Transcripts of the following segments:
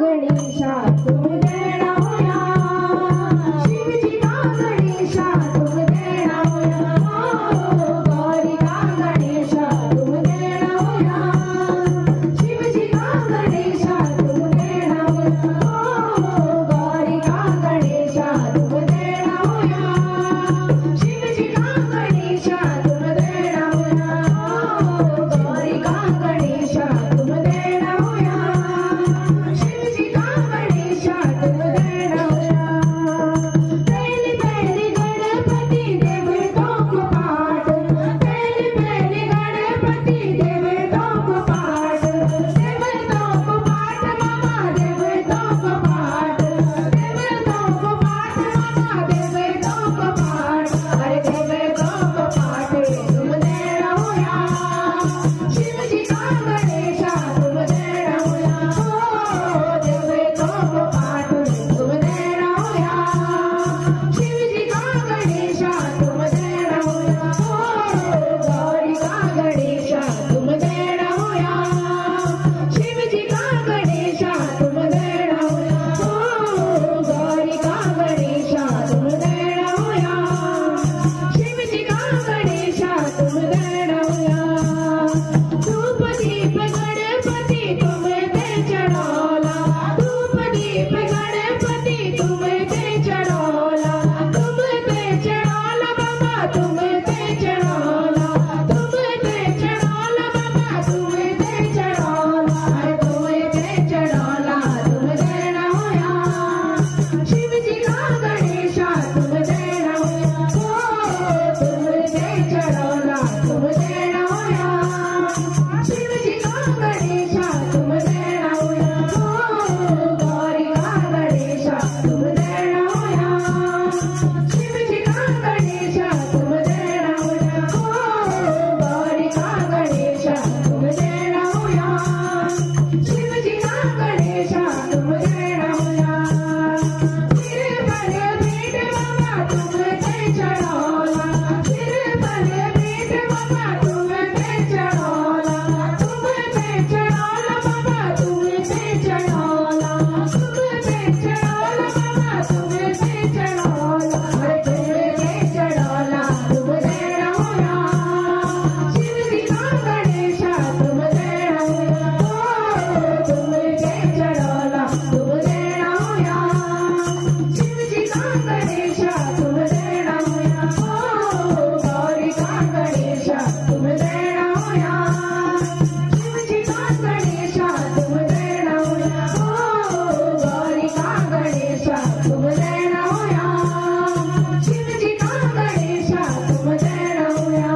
गणेशा तुम देणा होया शिवजी का गणेशा तुम देणा होया गौरी का गणेशा तुम देणा होया शिवजी का गणेशा तुम देणा होया गौरी का गणेशा तुम देणा होया शिवजी का गणेशा तुम देणा होया गौरी का गणेशा तुम देणा होया शिवजी का गणेशा तुम देणा होया पहली पहली गणपति देवताओं को पाठ पहली पहली गणपति देवताओं को पाठ मामा देवताओं को पाठ मामा देवताओं को पाठ अरे देवताओं को पाठ तुम देणा होया शिवजी का गणेशा तुम देणा होया देवताओं को पाठ तुम देणा होया शिवजी का गणेशा तुम देणा होया गौरी का गणेशा तुम देणा होया शिवजी का गणेशा तुम देणा होया गौरी का गणेशा तुम देणा होया शिवजी का गणेशा तुम देणा होया धूप दीप गणपति तुम ते चढ़ौला धूप दीप गणपति तुम ते चढ़ौला बाबा तुम ते चढ़ौला बाबा तुम ते चढ़ौला अरे तुम ते चढ़ौला तुम देणा होया शिवजी का गणेशा तुम देणा होया तुम ते चढ़ौला तुम देणा होया शिवजी का गणेशा तुम देणा होया गौरी का गणेशा तुम देणा होया शिवजी का गणेशा तुम देणा होया गौरी का गणेशा तुम देणा होया शिवजी का गणेशा तुम देणा होया सिर पर भेंट बाबा तुम ते चढ़ौला सिर पर भेंट बाबा तुम ते चढ़ौला बाबा तुम ते चढ़ौला बाबा तुम ते चढ़ौला अरे तुम ते चढ़ौला तुम देणा होया शिवजी का गणेशा तुम देणा होया तुम ते चढ़ौला तुम देणा होया शिवजी का गणेशा तुम देणा होया गौरी का गणेशा तुम देणा होया शिवजी का गणेशा तुम देणा होया गौरी का गणेशा तुम देणा होया शिवजी का गणेशा तुम देणा होया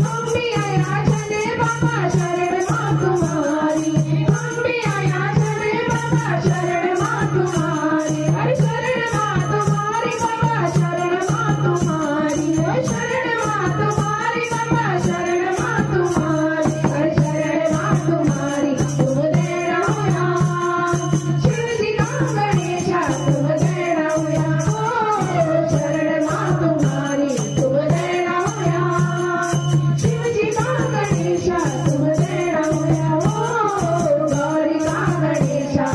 हम भी आया चले बाबा शरण माँ तुम्हारी हम भी आया चले बाबा शरण माँ तुम्हारी अरे शरण माँ तुम्हारी बाबा शरण माँ तुम्हारी शरण माँ तुम्हारी बाबा शरण माँ तुम्हारी अरे शरण माँ तुम्हारी तुम देणा होया शिवजी का गणेशा तुम देणा होया शरण माँ तुम्हारी तुम देणा होया शिवजी का गणेशा तुम देणा होया गौरी का गणेशा